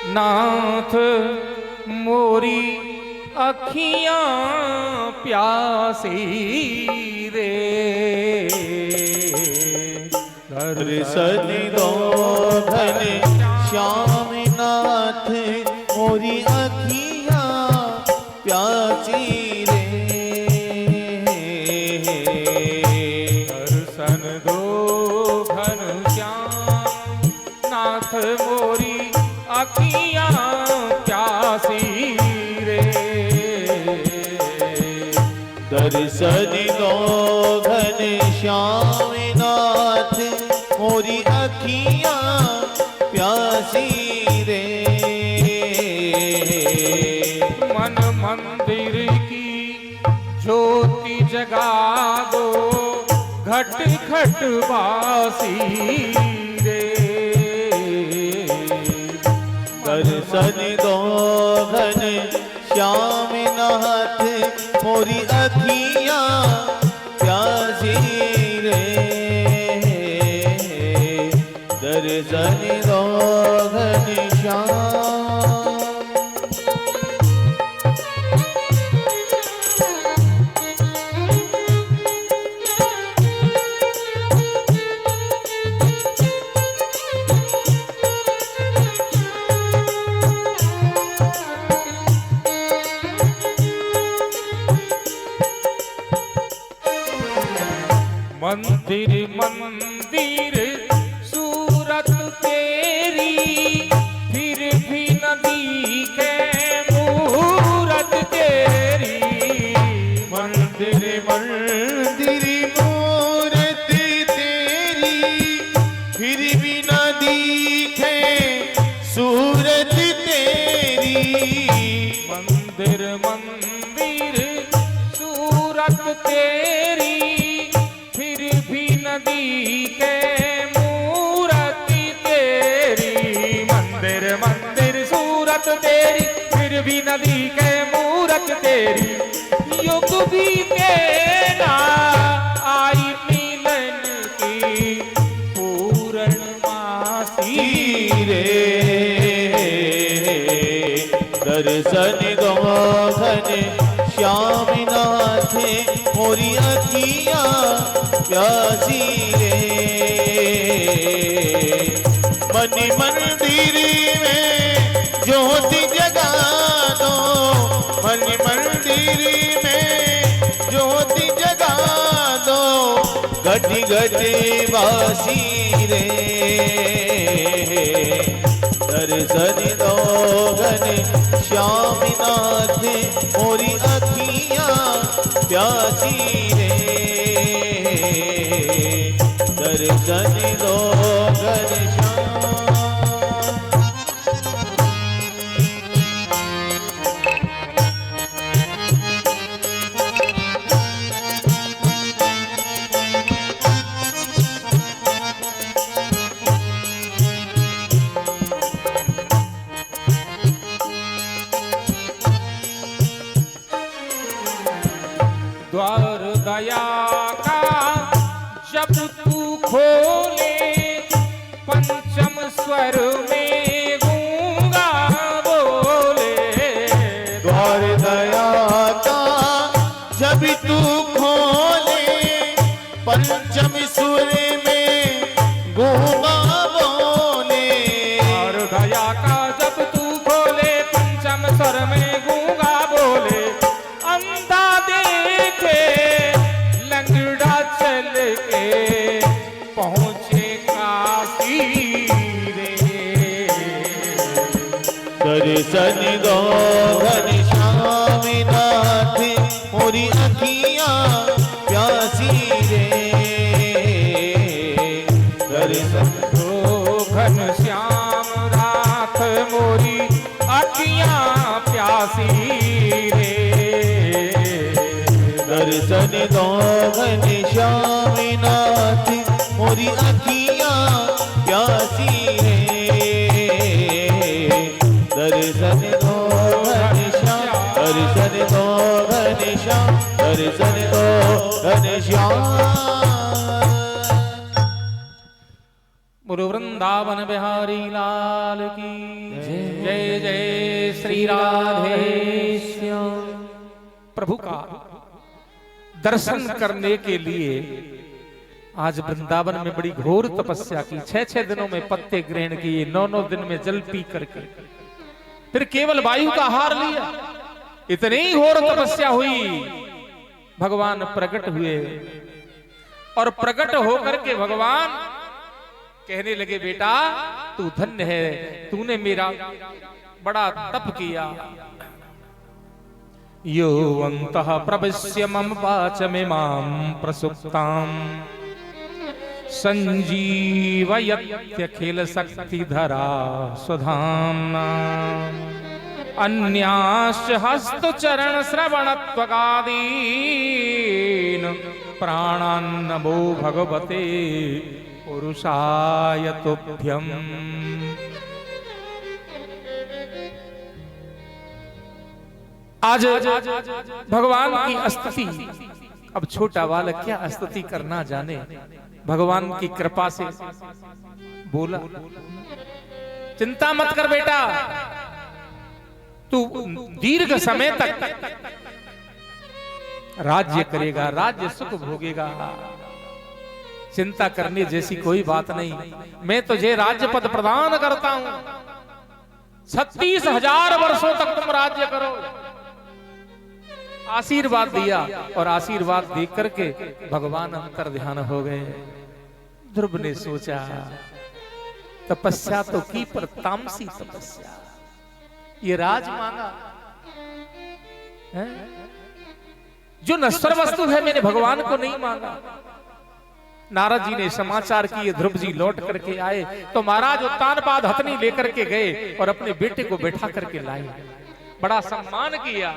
नाथ मोरी अखियां प्यासी रे। दर्शन दो घन श्याम नाथ मोरी अखियां प्यासी रे। दर्शन दो घन श्याम नाथ मोरी अखियां प्यासी रे। दर्शन दो घन श्याम नाथ मोरी अखियां प्यासी रे। मन मंदिर की ज्योति जगा दो घट घट बासी रे। दर्शन दो घन श्याम नाथ मोरी अखियां प्यासी रे। दर्शन दो घन श्याम। मंदिर मंदिर सूरत तेरी फिर भी न दिखे मूरत तेरी। मंदिर मंदिर मूरत तेरी फिर भी न दिखे सूरत तेरी। मंदिर मंदिर सूरत तेरी फिर भी नदी के मूर्ति तेरी। मंदिर मंदिर सूरत तेरी फिर भी नदी के मूरत तेरी। युग भी तेरा आई मिलन की पूर्णमासी रे। दर्शन दो घन श्याम नाथ मोरी अखियां प्यासी रे। मन मंदिर में ज्योति जगा दो। मन मंदिर में ज्योति जगा दो घट घट बासी रे। दर्शन दो घन श्याम नाथ मोरी अखियां प्यासी रे। दर्शन दो घन श्याम। द्वार दया का जब तू खोले पंचम स्वर में गूंगा बोले। द्वार दया का जब तू खोले पंचम सुर में गूंगा बोले। द्वार दया का जब तू खोले पंचम स्वर में गूंगा बोले। अंधा देखे लंगड़ा चल के पहुँचे काशी रे। दर्शन दो घन श्याम नाथ मोरी अखियां प्यासी रे। दर्शन दो घन श्याम नाथ मोरी अखियां प्यासी रे। दर्शन दो घन श्याम नाथ मोरी अखियां प्यासी रे। दर्शन दो घन श्याम। दर्शन दो घन श्याम। दर्शन दो घन श्याम। गुरु वृंदावन बिहारी लाल की जय। जय जय श्री राधे श्याम। प्रभु का दर्शन करने के लिए आज वृंदावन में बड़ी घोर तपस्या की। 6-6 दिनों में पत्ते ग्रहण किए, 9-9 दिन में जल पी करके फिर केवल वायु का आहार लिया। इतनी ही घोर तपस्या हुई, भगवान प्रकट हुए और प्रकट होकर के भगवान कहने लगे, बेटा तू धन्य है, तूने मेरा बड़ा तप किया। यो अंतः प्रविश्य मम वाचमिमां प्रसुप्तां संजीवयत्यखिल शक्तिधरा स्वधाम्ना अन्याश्च हस्तचरण श्रवणत्वगादीन् प्राणान् नमो भगवते पुरुषाय तुभ्यम्। आज भगवान की स्तुति, अब छोटा बालक क्या स्तुति करना जाने, भगवान की कृपा से बोला, चिंता मत कर बेटा, तू दीर्घ समय तक राज्य करेगा, राज्य सुख भोगेगा, चिंता करने जैसी कोई बात नहीं। मैं तुझे राज्य पद प्रदान करता हूं, 36,000 वर्षों तक तुम राज्य करो। आशीर्वाद दिया और आशीर्वाद देख करके भगवान अंतर ध्यान हो गए। ध्रुव ने सोचा, तपस्या तो की पर तामसी तपस्या, ये राज मांगा है? जो नश्वर वस्तु है मैंने भगवान को नहीं मांगा। नारद जी ने समाचार किए, ध्रुव जी लौट करके आए तो महाराज उत्तानपाद हथनी लेकर के गए और अपने बेटे को बैठा करके लाए, बड़ा सम्मान किया।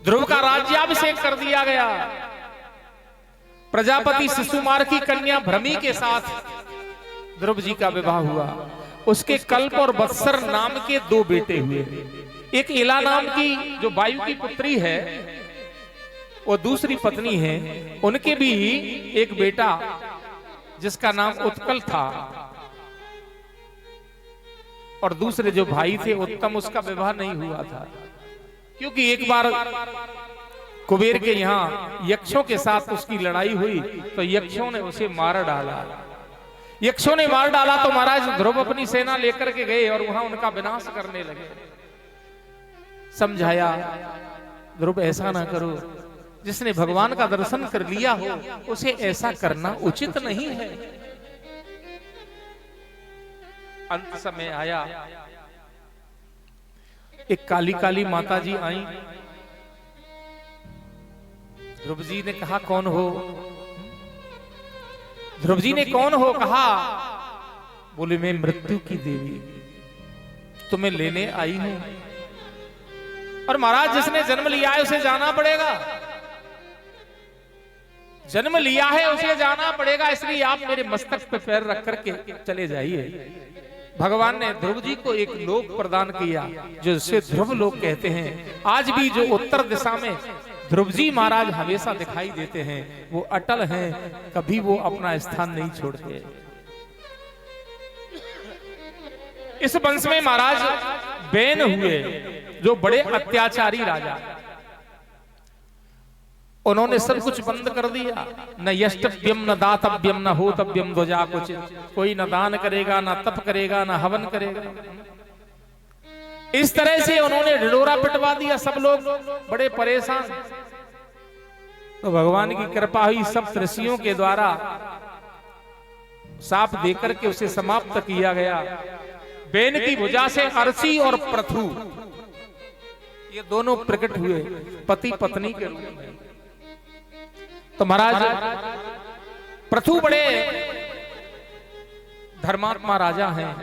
ध्रुव का राज्याभिषेक कर दिया गया। प्रजापति शिशुमार की कन्या भ्रमी के साथ ध्रुव जी का विवाह हुआ। उसके कल्प और वत्सर नाम के 2 बेटे हुए। एक इला नाम की जो वायु की पुत्री है, वो दूसरी पत्नी है, उनके भी एक बेटा जिसका नाम उत्कल था, और दूसरे जो भाई थे उत्तम, उसका विवाह नहीं हुआ था, क्योंकि एक बार कुबेर के यहाँ यक्षों के साथ उसकी लड़ाई हुई तो यक्षों ने उसे मार डाला। यक्षों ने मार डाला तो महाराज ध्रुव अपनी सेना लेकर के गए और वहां उनका विनाश करने लगे। समझाया, ध्रुव ऐसा ना करो, जिसने भगवान का दर्शन कर लिया हो उसे ऐसा करना उचित नहीं है। अंत समय आया, एक काली काली माता जी आई। ध्रुव जी ने कहा, कौन हो? ध्रुव जी ने कौन हो कहा, बोले मैं मृत्यु की देवी, तुम्हें लेने आई हूं। और महाराज जिसने जन्म लिया है उसे जाना पड़ेगा, जन्म लिया है उसे जाना पड़ेगा, इसलिए आप मेरे मस्तक पे पैर रख करके चले जाइए। भगवान ने ध्रुव जी को एक लोक प्रदान किया जिसे ध्रुव लोक कहते हैं। आज भी जो उत्तर दिशा में ध्रुव जी महाराज हमेशा दिखाई देते हैं, वो अटल हैं, कभी वो अपना स्थान नहीं छोड़ते। इस वंश में महाराज बैन हुए जो बड़े अत्याचारी राजा, उन्होंने सब कुछ बंद कर दिया। न यष्टव्यम न दातव्यम न होतव्यम ध्वजा कुछ, कोई न दान करेगा, न तप करेगा, न हवन करेगा। इस तरह से उन्होंने ढिढोरा पिटवा दिया, सब लोग बड़े परेशान। तो भगवान की कृपा हुई, सब ऋषियों के द्वारा साप देकर के उसे समाप्त किया गया। बैन की भुजा से अर्ची और प्रथु ये दोनों प्रकट हुए पति पत्नी के रूप में। तो महाराज प्रथु बड़े धर्मात्मा राजा हैं,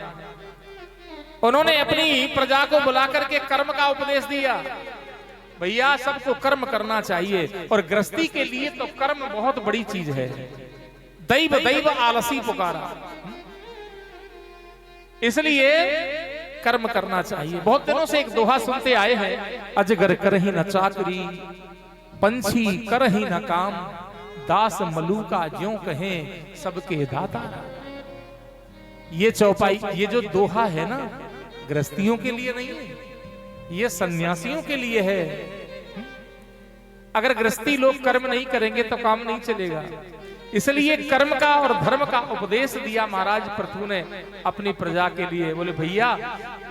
उन्होंने अपनी प्रजा को बुला करके कर्म का उपदेश दिया। भैया सबको कर्म करना चाहिए, और गृहस्थी के लिए तो कर्म बहुत बड़ी चीज है। दैव दैव आलसी पुकारा, इसलिए कर्म करना चाहिए। बहुत दिनों से एक दोहा सुनते आए हैं, अजगर करहि न चाकरी, पंछी करहि न काम, दास मलूका ज्यों कहें सबके दाता। ये चौपाई, ये जो दोहा है ना, गृहस्थियों के लिए नहीं है, ये सन्यासियों के लिए है। अगर गृहस्थी लोग कर्म नहीं करेंगे तो काम नहीं चलेगा। इसलिए कर्म का और धर्म का उपदेश दिया महाराज पृथु ने अपनी प्रजा के लिए। बोले भैया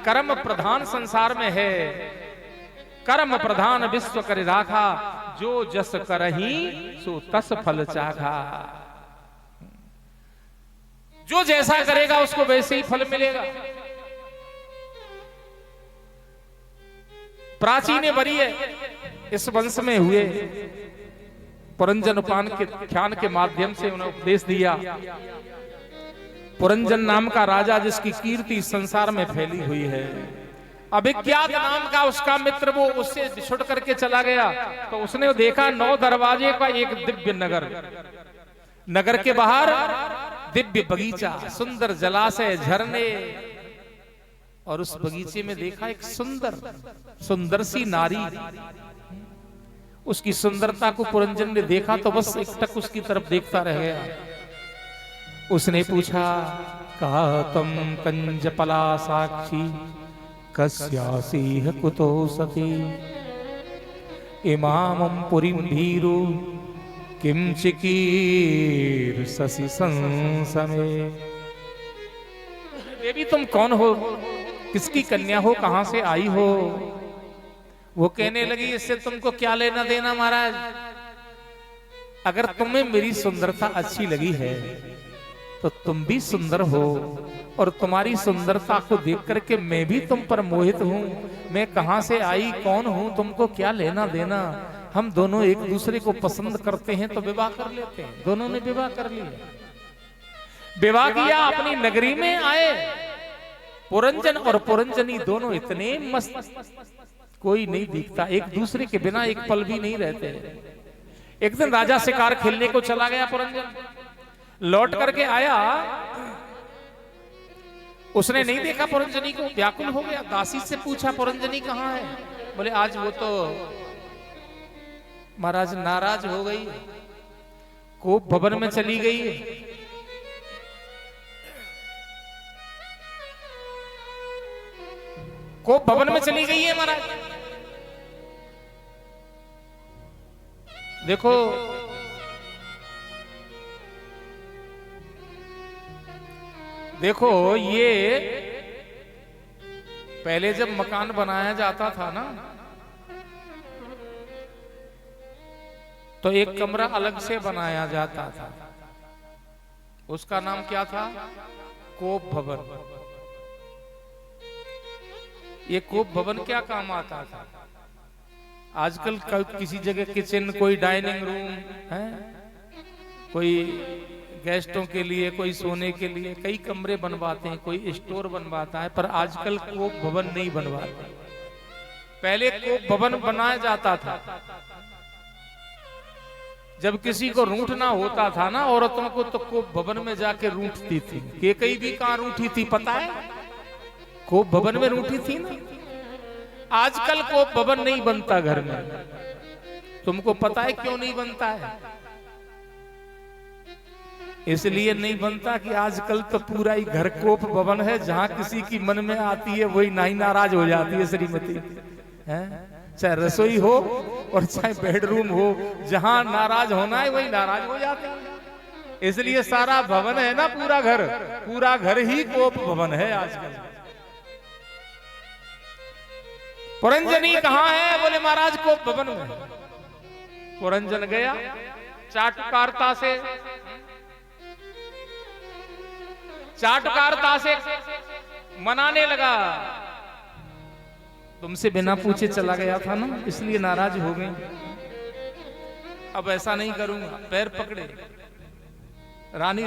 कर्म प्रधान संसार में है, कर्म प्रधान विश्व कर राखा, जो जस करही सो तस फल चाखा। जो जैसा करेगा उसको वैसे ही फल मिलेगा। प्राचीन वरीय इस वंश में हुए पुरंजन उपान के ख्यान के माध्यम से उन्हें उपदेश दिया। पुरंजन नाम का राजा जिसकी कीर्ति संसार में फैली हुई है, अभिज्ञात नाम का उसका मित्र वो उससे बिछुड़ करके चला गया। तो उसने देखा 9 दरवाजे का एक दिव्य नगर, नगर के बाहर दिव्य बगीचा, सुंदर जलाशय, झरने, और उस बगीचे में देखा एक सुंदर सी नारी। उसकी सुंदरता को पुरंजन ने देखा तो बस एकटक उसकी तरफ देखता रह गया। उसने पूछा, कहा तुम कंजपला साक्षी कस्यासीह कुतो सती इमामं पुरीं भीरु किम चिकीर ससी संसमे। देवी तुम कौन हो, किसकी कन्या हो, कहां से आई हो? वो कहने लगी, इससे तुमको क्या लेना देना महाराज, अगर तुम्हें मेरी सुंदरता अच्छी लगी है तो तुम भी सुंदर हो, और तुम्हारी सुंदरता को देख करके मैं भी तुम पर मोहित हूं। मैं कहां से आई, कौन हूं, तुमको क्या लेना देना। हम दोनों एक दूसरे को पसंद करते हैं तो विवाह कर लेते हैं। दोनों ने विवाह कर लिया, विवाह किया, अपनी नगरी में आए। पुरंजन और पुरंजनी दोनों इतने मस्त, कोई नहीं दिखता, एक दूसरे के बिना एक पल भी नहीं रहते। एक दिन राजा शिकार खेलने को चला गया पुरंजन, लौट करके आया, उसने नहीं देखा पुरंजनी को, व्याकुल हो गया। दासी से पूछा, पुरंजनी कहाँ है? बोले आज वो तो महाराज नाराज हो गई, कोप भवन में चली गई है। कोप भवन में चली गई है महाराज। देखो देखो, ये पहले जब मकान बनाया जाता था ना, तो एक कमरा अलग से बनाया जाता था, उसका नाम क्या था? कोप भवन। ये कोप भवन क्या काम आता था? आजकल किसी जगह किचन, कोई डाइनिंग रूम है, कोई गेस्टों के लिए, कोई सोने के लिए, कई कमरे बनवाते हैं, कोई स्टोर बनवाता है, पर आजकल कोप भवन नहीं बनवाते। पहले कोप भवन बनाया जाता था। जब किसी को रूठना होता था ना औरतों को, तो कोप भवन में जाके रूठती थी। केकई भी कहां रूठी थी पता है? कोप भवन में रूठी थी ना। आजकल कोप भवन नहीं बनता घर में। तुमको पता है क्यों नहीं बनता है? इसलिए नहीं बनता कि आजकल तो पूरा ही घर कोप भवन है, जहां किसी की मन में आती है वही नहीं नाराज हो जाती है श्रीमती है। चाहे रसोई हो और चाहे बेडरूम हो, जहां नाराज होना है वही नाराज हो जाते हैं। इसलिए सारा भवन है ना, पूरा घर ही कोप भवन है आजकल। पुरंजनी कहाँ है? बोले महाराज कोप भवन में। पुरंजन गया, चाटुकारता से मनाने लगा। तुमसे बिना पूछे चला गया था ना, इसलिए नाराज हो गई। अब ऐसा नहीं करूंगा। पैर पकड़े, रानी